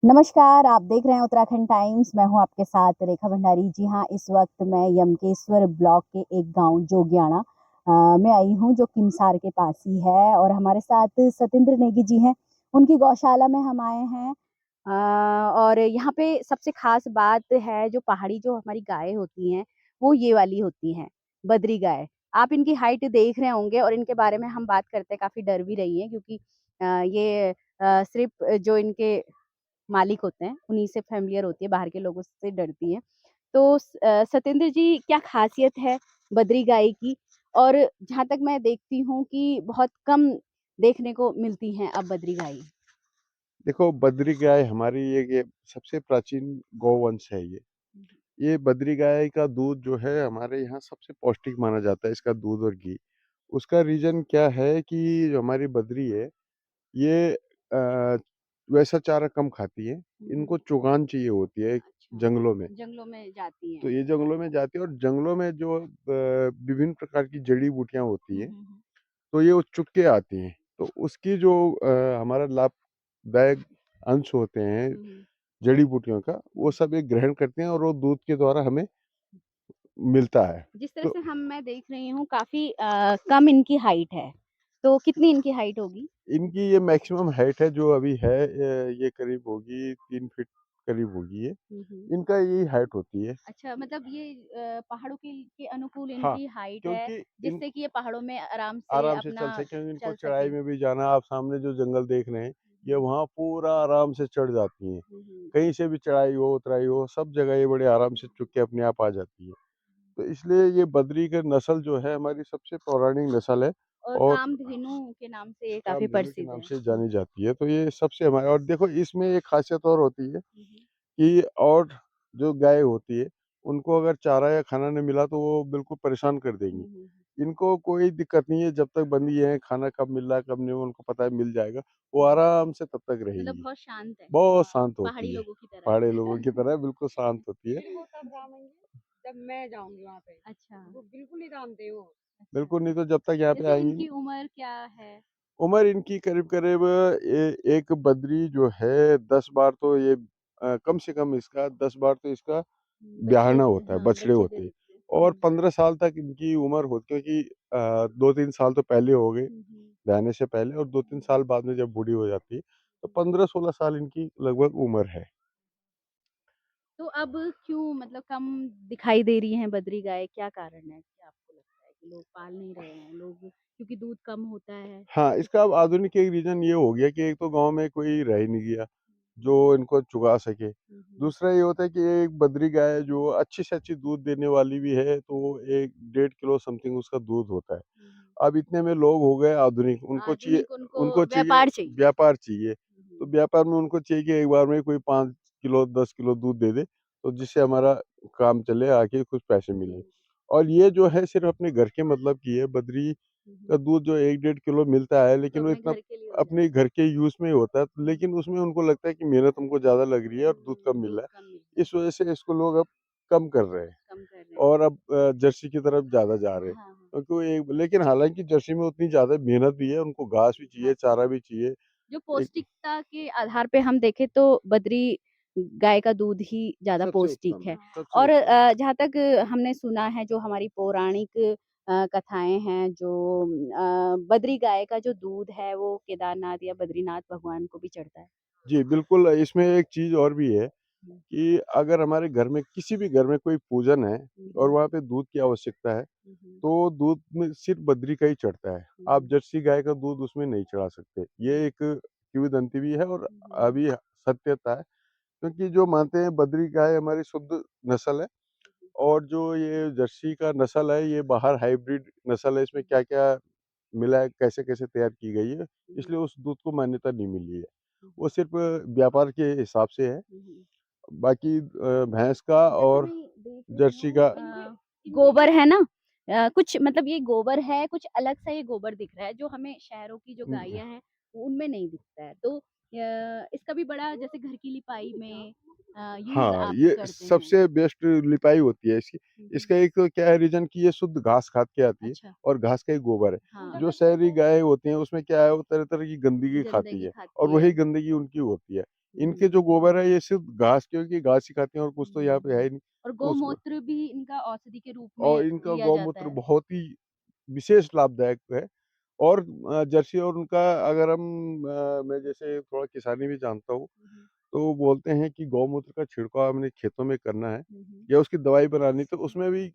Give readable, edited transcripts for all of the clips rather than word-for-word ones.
नमस्कार, आप देख रहे हैं उत्तराखंड टाइम्स, मैं हूं आपके साथ रेखा भंडारी। जी हां, इस वक्त मैं यमकेश्वर ब्लॉक के एक गांव जोगियाना में आई हूं, जो किमसार के पास ही है और हमारे साथ सतेंद्र नेगी जी हैं। उनकी गौशाला में हम आए हैं और यहाँ पे सबसे खास बात है, जो पहाड़ी जो हमारी गाय होती हैं, वो ये वाली होती हैं, बद्री गाय। आप इनकी हाइट देख रहे होंगे और इनके बारे में हम बात करते काफ़ी डर भी रही हैं, क्योंकि ये सिर्फ़ जो इनके मालिक होते हैं, उन्हीं से फ़ैमिलियर होती है, बाहर के लोगों से डरती हैं। तो सतेंद्र जी, क्या ख़ासियत है बद्री गाय की? और जहाँ तक मैं देखती हूँ कि बहुत कम देखने को मिलती हैं अब बद्री गाय। देखो, बद्री गाय हमारी ये सबसे प्राचीन गौवंश है ये। ये बद्री गाय का दूध जो है हमारे यहाँ सबसे पौष्टिक माना जाता है, इसका दूध और घी। उसका रीज़न क्या है कि जो हमारी बद्री है, ये वैसा चारा कम खाती है, हुँ। इनको चुगान चाहिए होती है अच्छा, जंगलों में। जंगलों में जाती तो हैं। ये जंगलों में जाती है और जंगलों में जो विभिन्न प्रकार की जड़ी-बूटियाँ होती हुँ, हैं, हुँ, हुँ। तो ये वो चुग के आती हैं। तो उसकी जो हमारा लाभदायक अंश होते हैं हुँ, हुँ। जड़ी-बूटियों का, वो हुँ। सब ये ग्रहण करते हैं और वो दूध के द्वारा हमें मिलता है। जिस तरह तो से मैं देख रही हूँ, काफ़ी कम इनकी हाइट है। तो कितनी इनकी हाइट होगी? इनकी ये मैक्सिमम हाइट है जो अभी है, ये करीब होगी 3 फीट करीब होगी ये। हुँ, हुँ। इनका यही हाइट होती है। अच्छा, मतलब ये पहाड़ों के अनुकूल हाँ, इनकी हाइट है, क्योंकि इन जिससे कि ये पहाड़ों में आराम से आराम से अपना चल सकें, इनको चल चढ़ाई सकें। में भी जाना, आप सामने जो जंगल देख रहे हैं, ये हुँ, वहाँ पूरा आराम से चढ़ जाती हैं। हुँ, हुँ। कहीं से भी चढ़ाई हो, उतराई हो, सब जगह ये बड़े आराम से चुग के अपने आप आ जाती है। तो इसलिए ये बद्री की नस्ल जो है हमारी सबसे पौराणिक नस्ल है और और कामधेनु के नाम से ये काफ़ी कामधेनु के प्रसिद्ध नाम है। से हुँ। जानी जाती है। तो ये सबसे हमारे और देखो इसमें एक ख़ासियत और होती है हुँ, हुँ। कि और जो गाय होती है, उनको अगर चारा या खाना नहीं मिला तो वो बिल्कुल परेशान कर हुँ, देंगी। हुँ, हुँ। इनको कोई दिक्कत नहीं है जब तक बंधी हैं, खाना कब मिल रहा है, कब नहीं, उनको पता है मिल जाएगा। वो आराम से तब तक मतलब रहेंगी। बहुत शांत है, बहुत शांत पहाड़ी होती है। लोगों की तरह। पहाड़ी लोगों की तरह बिल्कुल शांत होती है। फिर वो तब रामेंगे जब मैं जाऊँगी वहाँ पे। अच्छा, वो बिल्कुल नहीं रामते वो। अच्छा। बिल्कुल नहीं तो जब तक यहाँ पे जैसे आएँगी नहीं। इनकी उम्र क्या है? उम्र इनकी करीब-करीब एक बद्री जो है 10 बार तो ये कम से कम इसका 10 बार तो इसका बच्चे ब्याहना दे होता है, हाँ, बछड़े बच्चे दे होते हैं देते हैं। और हुँ। 15 साल तक इनकी उम्र होती है क्योंकि 2-3 साल तो पहले हो गए हुँ, हुँ। ब्याहने से पहले और 2-3 हुँ, साल बाद में जब बूढ़ी हो जाती है, तो 15-16 साल इनकी लगभग उम्र है। तो अब क्यों मतलब कम दिखाई दे रही हैं बद्री गाय, क्या कारण है? क्या आपको लगता है कि लोग पाल नहीं रहे हैं, लोग क्योंकि दूध कम होता है? हाँ, इसका अब आधुनिक एक रीज़न ये हो गया कि एक तो गाँव में कोई रह ही नहीं गया, जो इनको चुगा सके। हुँ, हुँ। दूसरा ये होता है कि एक बद्री गाय जो अच्छी से अच्छी दूध देने वाली भी है, तो वो 1 डेढ़ किलो समथिंग उसका दूध होता है। हुँ, हुँ। अब इतने में लोग हो गए आधुनिक, आधुनिक उनको उनको चाहिए व्यापार चाहिए। व्यापार चाहिए। हुँ, तो हुँ। व्यापार में उनको चाहिए कि एक बार में कोई 5 किलो, 10 किलो दूध दे दे, तो जिससे हमारा काम चले, आके कुछ पैसे मिलें। जी। और ये जो है सिर्फ़ अपने घर के मतलब की है, बद्री हुँ, का हुँ। दूध जो 1 डेढ़ किलो मिलता है, वो तो लेकिन वो अपने इतना घर के लिए हो अपने जाता है। घर के यूज़ में ही होता है, हुँ, लेकिन उसमें उनको लगता है कि मेहनत हमको ज़्यादा लग रही है और दूध कम मिल दूध रहा कम मिल है। रहा है, इस वज़ह से इसको लोग अब कम कर रहे हैं कम कर रहे हैं। और अब जर्सी की तरफ ज़्यादा जा रहे हैं। हाँ, हाँ। क्योंकि वो एक लेकिन हालाँकि जर्सी में उतनी ज़्यादा मेहनत भी है, उनको घास भी चाहिए, घास चारा चाहिए। भी चाहिए। जो एक पौष्टिकता के आधार पे हम देखें तो बद्री गाय का दूध ही ज़्यादा सबसे पौष्टिक उत्तम है, है। हाँ। सबसे और उत्तम है। जहाँ तक हमने सुना है, जो हमारी पौराणिक कथाएँ हैं, जो बद्री गाय का जो दूध है वो केदारनाथ या बद्रीनाथ भगवान को भी चढ़ता है। जी, बिल्कुल इसमें एक चीज़ और भी है हुँ, कि अगर हमारे घर में किसी भी घर में कोई पूजन है हुँ, और हुँ, वहाँ पे दूध की आवश्यकता है, हुँ, हुँ, तो दूध में सिर्फ़ बद्री का ही चढ़ता है। हुँ, आप हुँ, जर्सी गाय का दूध उसमें नहीं चढ़ा सकते। ये एक किंवदंती भी है और हुँ, हुँ, अभी सत्यता है, क्योंकि जो मानते हैं बद्री गाय हमारी शुद्ध नस्ल है और जो ये जर्सी का नस्ल है, ये बाहर हाइब्रिड नस्ल है, इसमें क्या-क्या मिला है, कैसे-कैसे तैयार की गई है, हुँ, हुँ, इसलिए उस दूध को मान्यता नहीं मिली है। हुँ, वो सिर्फ़ व्यापार के हिसाब से है, हुँ, हुँ। बाकी भैंस का जैसे और मैं देख रही जर्सी हूँ का गोबर है ना, कुछ मतलब ये गोबर है, कुछ अलग सा ये गोबर दिख रहा है, जो हमें शहरों की जो उम, गायें हैं उनमें नहीं दिखता है। तो इसका भी बड़ा जैसे घर की लिपाई में यूज़ हाँ, आप ये करते हैं। सबसे बेस्ट लिपाई होती है इसकी। हुँ, हुँ। इसका एक तो क्या है रीज़न कि ये शुद्ध घास खाद के आती है अच्छा, और घास का ही गोबर है। हाँ, जो शहरी गाय होती हैं उसमें क्या है वो तरह-तरह की गंदगी खाती गंदगी है और खाती है। वही गंदगी उनकी होती है। इनके जो गोबर है ये सिर्फ़ घास, क्योंकि घास ही खाते हैं और कुछ तो यहाँ पे है ही नहीं। और तो उसको गौमूत्र भी इनका औषधि के रूप और में इनका लिया जाता गौमूत्र है। बहुत ही विशेष लाभदायक है। और जर्सी और उनका अगर मैं जैसे थोड़ा किसानी भी जानता हूँ, हुँ, हुँ। तो वो बोलते हैं कि गौमूत्र का छिड़काव हमने खेतों में करना है हुँ, हुँ। या उसकी दवाई बनानी, तो उसमें भी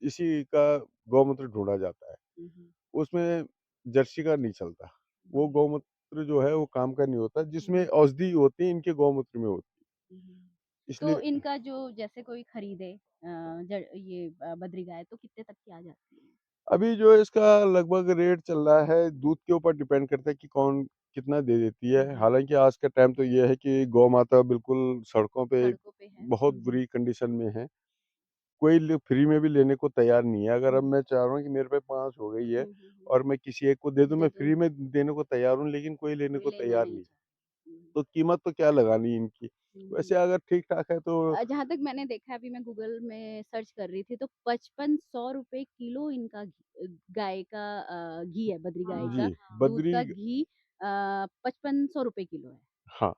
इसी का गौमूत्र ढूँढा जाता है। हुँ, हुँ। उसमें जर्सी का नहीं चलता। वो जी। गौमूत्र जो है वो काम का नहीं होता, हुँ, जिसमें हुँ। औषधि होती है इनके गौमूत्र में होती हुँ, हुँ। है। तो इसलिए इनका जो जैसे कोई खरीदे ये बद्री गाय तो कितने तक की आ जाती है? अभी जो है इसका लगभग रेट चल रहा है, दूध के ऊपर डिपेंड करता है कि कौन कितना दे देती हुँ, है। हुँ। हालाँकि आज का टाइम तो ये है कि गौ माता बिल्कुल सड़कों पे सड़कों पे है। बहुत हुँ, हुँ। बुरी कंडीशन में है। कोई फ्री में भी लेने को तैयार नहीं है। अगर हुँ, अब मैं चाह रहा हूँ कि मेरे पे 5 हो गई है हुँ, हुँ, हुँ। और मैं किसी एक को दे दूँ, दे मैं दो, फ्री में देने को तैयार हूँ, लेकिन कोई लेने कोई को लेना तैयार नहीं नहीं। चाहता। हुँ, तो कीमत तो क्या लगानी इनकी। हुँ, वैसे हुँ। अगर ठीक-ठाक है तो जहाँ तक मैंने देखा है अभी मैं गूगल में सर्च कर रही थी तो 5500 रुपए किलो इनका गाय का घी है, बद्री गाय हाँ, का जी, हाँ। दूध बद्री का घी 5500 रुपए किलो है। हाँ,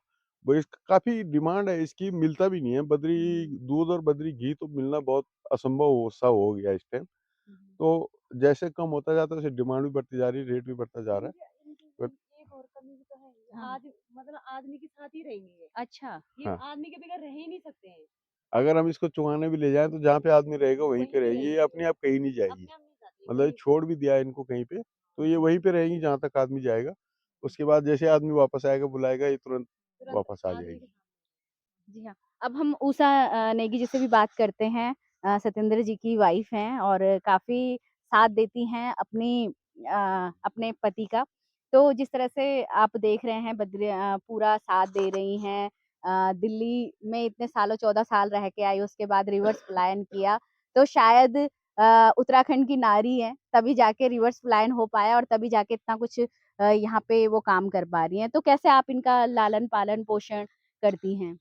वो इस काफ़ी डिमांड है इसकी, मिलता भी नहीं है। बद्री हुँ, दूध और बद्री घी तो मिलना बहुत असंभव सा हो गया इस टाइम। हुँ, हुँ। तो जैसे कम होता जाता है, वैसे डिमांड भी बढ़ती जा रही है, रेट भी बढ़ता जा रहा है। इनके इनकी बट एक और कमी भी तो है। ये हाँ, मतलब आदमी के साथ ही रहेंगे ये। अच्छा। ये हाँ, आदमी के बगैर रह ही नहीं सकते हैं। अगर हम इसको चुगाने भी ले जाएँ तो जहाँ पे आदमी रहेगा वहीं पे वहीं पे रहेगी, ये रहेंगे ये। अपने आप कहीं नहीं जाएगी। अपने आप नहीं जाते, मतलब ये वहीं पे। छोड़ भी दिया है इनको कहीं पे, तो ये हुँ, वहीं पे रहेंगी जहाँ तक आदमी जाएगा। उसके बाद जैसे आदमी वापस आएगा, बुलाएगा, ये तुरंत तुरंत वापस आ आदमी के जाएगी। जी हाँ। अब हम उषा नेगी जी से भी बात करते हैं। सत्येंद्र जी की वाइफ़ हैं और काफ़ी साथ देती हैं अपने पति का। तो जिस तरह से आप देख रहे हैं पूरा साथ दे रही हैं। दिल्ली में इतने सालों 14 साल रह के आई, उसके बाद रिवर्स पलायन किया। तो शायद उत्तराखंड की नारी हैं, तभी जाके रिवर्स पलायन हो पाया और तभी जाके इतना कुछ यहाँ पे वो काम कर पा रही हैं। तो कैसे आप इनका लालन-पालन, पोषण करती हैं?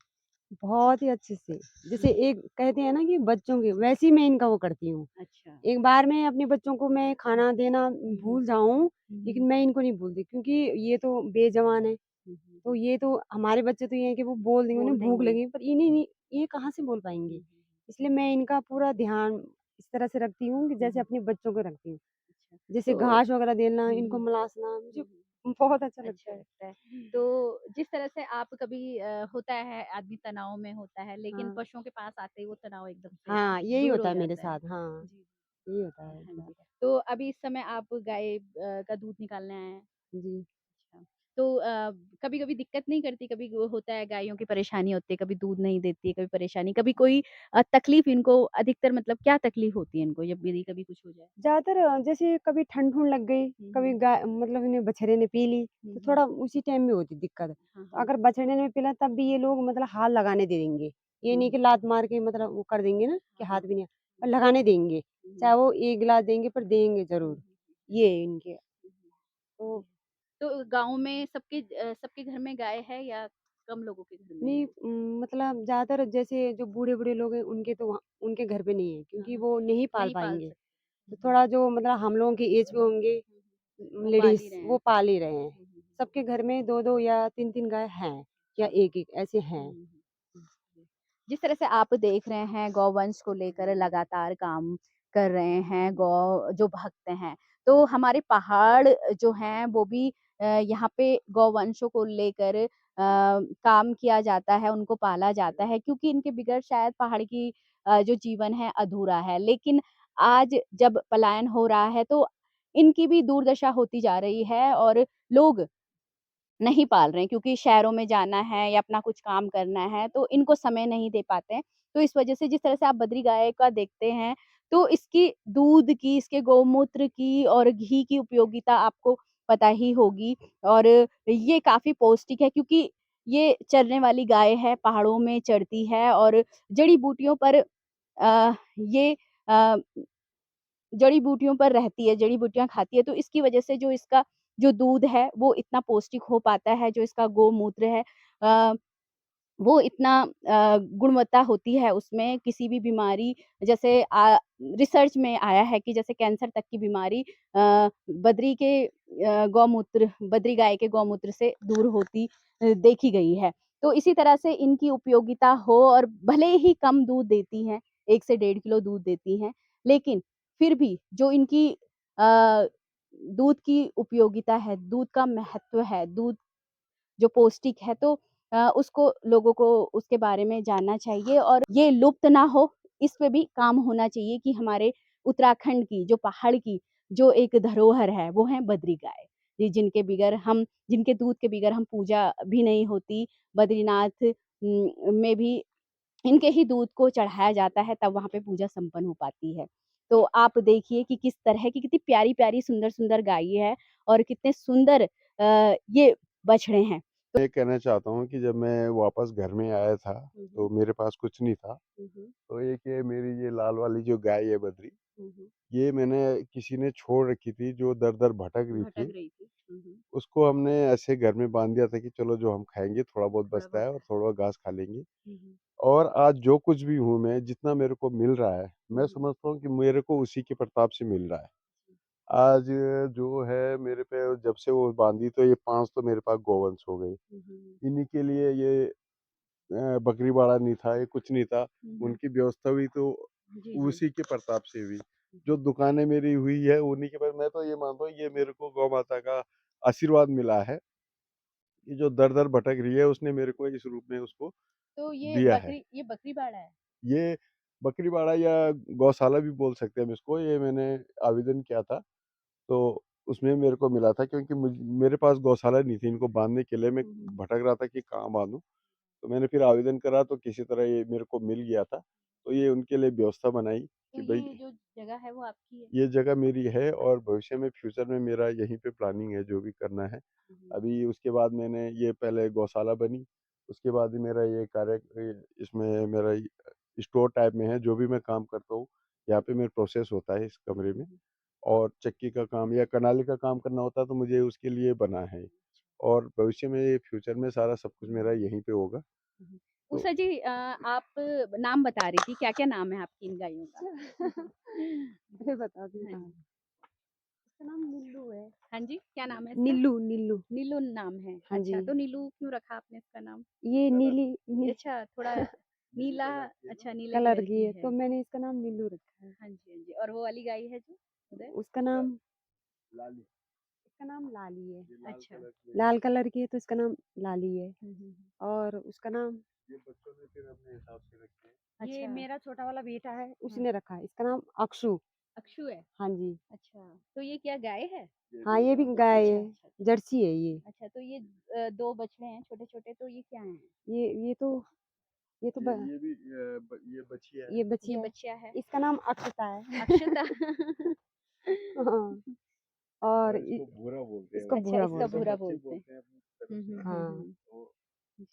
बहुत ही अच्छे से। हुँ, जैसे एक कहते हैं ना कि बच्चों के वैसे ही मैं इनका वो करती हूँ। अच्छा। एक बार मैं अपने बच्चों को मैं खाना देना हुँ, हुँ। भूल जाऊँ, हुँ, लेकिन हुँ। मैं इनको नहीं भूलती क्योंकि ये तो बेज़ुबान है। हुँ, हुँ, तो हुँ। ये तो हमारे बच्चे तो ये हैं कि वो बोल देंगे, बोल उन्हें भूख देंगे। लगी पर इन्हें नहीं, ये कहाँ से बोल हुँ, पाएँगे। हुँ, इसलिए मैं इनका पूरा ध्यान इस तरह से रखती हूँ कि हुँ, जैसे हुँ। अपने बच्चों को रखती हूँ। अच्छा, जैसे तो घास वगैरह देना, हुँ, इनको हुँ। मलासना मुझे हुँ, हुँ। बहुत अच्छा अच्छा लगता है। लगता है। तो जिस तरह से आप कभी होता है आदमी तनाव में होता है, लेकिन हाँ, पशुओं के पास आते ही वो तनाव एकदम से हाँ, यही दूर होता हो है मेरे जाता है। साथ। हाँ, जी, यही होता है हाँ मेरे जी। साथ। तो अभी इस समय आप गाय का दूध निकालने आए हैं? जी। अच्छा। तो कभी-कभी दिक्कत नहीं करती? कभी वो होता है गायों की परेशानी होती है, कभी दूध नहीं देती है, कभी परेशानी, कभी कोई तकलीफ इनको अधिकतर मतलब क्या तकलीफ होती है इनको जब यदि कभी कुछ हो जाए? ज़्यादातर जैसे कभी ठंड-ठुंड लग गई, हुँ, कभी हुँ। मतलब इन्हें बछड़े ने पी ली, हुँ, तो हुँ। थोड़ा उसी टाइम में होती दिक्कत। हाँ, तो हाँ। अगर बछड़े ने पिला तब भी ये लोग मतलब हाथ लगाने दे देंगे। ये हुँ, नहीं हुँ। कि लात मार के मतलब वो कर देंगे ना कि हाँ, हाथ हाँ। भी नहीं पर हुँ, लगाने देंगे। हुँ, चाहे हुँ। वो 1 गिलास देंगे पर देंगे हुँ, ज़रूर। हुँ। ये है इनके। हुँ, हुँ। तो जी। तो गाँव में सबके घर में गाय है या कम लोगों के घर में नहीं है? मतलब ज़्यादातर जैसे जो बूढ़े-बूढ़े लोग हैं उनके तो वहाँ उनके घर पे नहीं है हाँ, क्योंकि हाँ। वो नहीं पाल नहीं पाल पाएँगे। सकते। तो हुँ, हुँ। थोड़ा जो मतलब हम लोगों की एज पे होंगे हुँ, हुँ। वो पाल लेडीज़ ही रहे वो हैं। पाल ही रहे हैं। हुँ, हुँ, हुँ। सबके घर में 2-2 या 3-3 गाय हैं या हाँ। 1-1 ऐसे हुँ, हैं। हुँ, हुँ। जी। जिस तरह से आप देख रहे हैं गौवंश को लेकर लगातार काम कर रहे हैं गौ जो भक्त हैं, तो हमारे पहाड़ जो हैं वो भी यहाँ पे गौवंशों को लेकर काम किया जाता है, उनको पाला जाता है क्योंकि इनके बगैर शायद पहाड़ की जो जीवन है अधूरा है। लेकिन आज जब पलायन हो रहा है तो इनकी भी दुर्दशा होती जा रही है और लोग नहीं पाल रहे हैं क्योंकि शहरों में जाना है या अपना कुछ काम करना है, तो इनको समय नहीं दे पाते हैं। तो इस वजह से जिस तरह से आप बद्री गाय का देखते हैं, तो इसकी दूध की, इसके गौमूत्र की और घी की उपयोगिता आपको पता ही होगी और ये काफ़ी पौष्टिक है क्योंकि ये चरने वाली गाय है, पहाड़ों में चरती है और जड़ी-बूटियों पर ये अ जड़ी-बूटियों पर रहती है, जड़ी-बूटियाँ खाती है, तो इसकी वजह से जो इसका जो दूध है, वो इतना पौष्टिक हो पाता है, जो इसका गोमूत्र है अ, वो इतना गुणवत्ता होती है उसमें किसी भी बीमारी जैसे रिसर्च में आया है कि जैसे कैंसर तक की बीमारी बद्री के गौमूत्र बद्री गाय के गौमूत्र से दूर होती देखी गई है। तो इसी तरह से इनकी उपयोगिता हो और भले ही कम दूध देती हैं, 1 से 1.5 किलो दूध देती हैं, लेकिन फिर भी जो इनकी अ, दूध की उपयोगिता है, दूध का महत्व है, दूध जो पौष्टिक है तो उसको लोगों को उसके बारे में जानना चाहिए और ये लुप्त ना हो, इस पे भी काम होना चाहिए कि हमारे उत्तराखंड की जो पहाड़ की जो एक धरोहर है, वो है बद्री गाय। जी, जिनके दूध के बगैर हम पूजा भी नहीं होती। बद्रीनाथ में भी इनके ही दूध को चढ़ाया जाता है, तब वहाँ पे पूजा संपन्न हो पाती है। तो आप देखिए कि किस तरह की कितनी प्यारी-प्यारी, सुंदर-सुंदर गाय है और कितने सुंदर ये बछड़े हैं। मैं ये कहना चाहता हूँ कि जब मैं वापस घर में आया था, हुँ, तो हुँ। मेरे पास कुछ नहीं था। हुँ, हुँ। तो एक ये मेरी ये लाल वाली जो गाय है बद्री, हुँ, हुँ। ये मैंने किसी ने छोड़ रखी थी जो दर-दर भटक रही भटक थी। रही थी। हुँ, हुँ। उसको हमने ऐसे घर में बाँध दिया था कि चलो जो हम खाएँगे थोड़ा बहुत थोड़ा बचता बहुत है और थोड़ा बहुत घास खा लेंगे। हुँ, हुँ। और आज जो कुछ भी हूँ मैं, जितना मेरे को मिल रहा है, हुँ, मैं हुँ। समझता हूँ कि मेरे को उसी के प्रताप से मिल रहा है। आज जो है मेरे पे जब से वो बाँधी तो ये 5 तो मेरे पास गौवंश हो गई। हुँ, हुँ। इन्हीं के लिए ये बकरी बाड़ा नहीं था, ये कुछ नहीं था। हुँ, हुँ। उनकी व्यवस्था हुई तो जी, जी। उसी के प्रताप से हुई। जो दुकानें मेरी हुई है उन्हीं के पर मैं तो ये मानता हूँ ये मेरे को गौ माता का आशीर्वाद मिला है। कि जो दर-दर भटक रही है उसने मेरे को इस रूप में उसको तो दिया है। ये बकरी बाड़ा है? ये बकरी बाड़ा या गौशाला भी बोल सकते हैं हम इसको, ये मैंने आवेदन किया था, तो उसमें मेरे को मिला था क्योंकि मेरे पास गौशाला नहीं थी इनको बाँधने के लिए मैं हुँ, हुँ। भटक रहा था कि कहाँ बाँधूँ? तो मैंने फिर आवेदन करा तो किसी तरह ये मेरे को मिल गया था, तो ये उनके लिए व्यवस्था बनाई तो कि भई ये जो जगह है वो आपकी है? ये जगह मेरी है और भविष्य में फ्यूचर में मेरा यहीं पे प्लानिंग है जो भी करना है। हुँ, हुँ। अभी उसके बाद मैंने ये पहले गौशाला बनी, उसके बाद ही मेरा ये इसमें मेरा स्टोर टाइप में है, जो भी मैं काम करता हूँ, यहाँ पे मेरा प्रोसेस होता है इस हुँ, कमरे हुँ, में हुँ। और चक्की का काम या कनाली का काम करना होता है तो मुझे उसके लिए बना है और भविष्य में ये फ्यूचर में सारा सब कुछ मेरा यहीं पे होगा। हुँ, हुँ। तो उषा जी आप नाम बता रही थी, क्या-क्या नाम है आपकी इन गायों का? अरे बता दी हाँ कहाँ जी। है? इसका नाम नीलू है। हाँ जी, क्या नाम है इसका? नीलू, नीलू। नीलू नाम है। हाँ अच्छा, जी। तो नीलू क्यों रखा आपने इसका नाम? ये नीली नी अच्छा, थोड़ा नीला अच्छा नीले कलर कलर की की है, है। तो मैंने इसका नाम नीलू रखा है। हाँ जी, हाँ जी। और वो वाली गाय है जो उधर? उसका नाम लाली, इसका नाम लाली है। ये लाल अच्छा। कलर की है, लाल कलर की है तो इसका नाम लाली है हुँ, हुँ, हुँ। और उसका नाम ये बच्चों ने फिर अपने हिसाब से रखे हैं। ये अच्छा, मेरा छोटा वाला बेटा है, हाँ। उसने रखा है। इसका नाम अक्षु। अक्षु है? हाँ जी। अच्छा, तो ये क्या गाय है? ये हाँ, भी ये भी गाय गाय अच्छा, है, अच्छा, अच्छा। जर्सी है ये। अच्छा, तो ये 2 बछड़े हैं छोटे-छोटे तो ये क्या हैं? ये तो ये तो ब ये भी ये बछिया है। ये ये बच्चिया है। बछिया है? इसका नाम अक्षता है। अक्षता हाँ, और और इसको भूरा बोलते हैं इसको वो। अच्छा, भूरा इसका ये बोलते सब हैं। भूरा बच्चे बोलते हैं। बोलते हैं अपनी तरफ हुँ, से। हुँ, हुँ, हाँ, हुँ। तो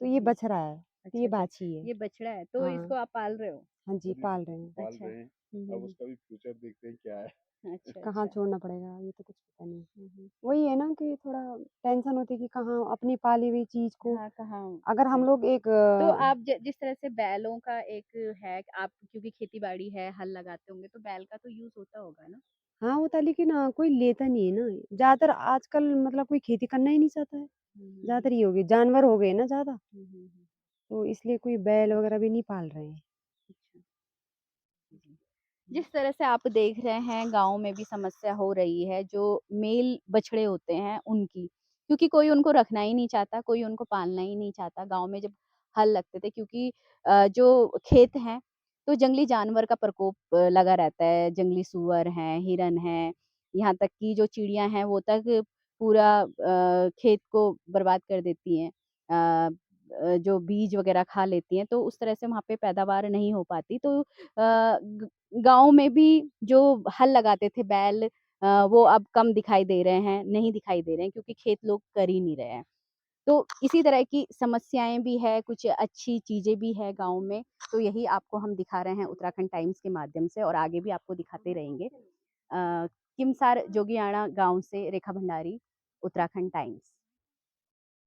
तो जी, ये जी। बछड़ा है, तो अच्छा, ये अच्छा। बाछी है। ये बछड़ा है, तो हाँ, इसको आप पाल रहे हो? हाँ जी, अभी पाल रहे हैं। पाल अच्छा। रहे हैं। हुँ, हुँ, अब हुँ। उसका भी फ्यूचर देखते हैं क्या है। अच्छा, कहाँ अच्छा। छोड़ना पड़ेगा, ये तो कुछ पता नहीं। हुँ, हुँ। वही है ना कि थोड़ा टेंशन होती है कि कहाँ अपनी पाली हुई चीज़ को हाँ, कहाँ अगर हम है। लोग एक तो आप जिस तरह से बैलों का एक है कि आप क्योंकि खेती-बाड़ी है, हल लगाते होंगे, तो बैल का तो यूज़ होता होगा ना? हाँ, होता है लेकिन कोई लेता नहीं है ना। ज़्यादातर आजकल मतलब कोई खेती करना ही नहीं चाहता है। हुँ, हुँ, हुँ। ज़्यादातर ये हो गई जानवर हो गए ना ज़्यादा, हुँ, हुँ, हुँ। तो इसलिए कोई बैल अच्छा, वगैरह भी नहीं पाल रहे हैं। अच्छा। जी। जिस तरह से आप देख रहे हैं गाँव में भी समस्या हो रही है जो मेल बछड़े होते हैं उनकी, क्योंकि कोई उनको रखना ही नहीं चाहता, कोई उनको पालना ही नहीं चाहता। गाँव में जब हल लगते थे क्योंकि जो खेत हैं तो जंगली जानवर का प्रकोप लगा रहता है, जंगली सूअर हैं, हिरन हैं, यहाँ तक कि जो चिड़ियाँ हैं वो तक पूरा खेत को बर्बाद कर देती हैं। जो बीज वगैरह खा लेती हैं तो उस तरह से वहाँ पे पैदावार नहीं हो पाती। तो ग गाँव में भी जो हल लगाते थे बैल वो अब कम दिखाई दे रहे हैं, नहीं दिखाई दे रहे हैं क्योंकि खेत लोग कर ही नहीं रहे हैं। तो इसी तरह की समस्याएँ भी है, कुछ अच्छी चीज़ें भी है गाँव में, तो यही आपको हम दिखा रहे हैं उत्तराखंड टाइम्स के माध्यम से और आगे भी आपको दिखाते रहेंगे। किमसार जोगियाड़ा गाँव से रेखा भंडारी, उत्तराखंड टाइम्स।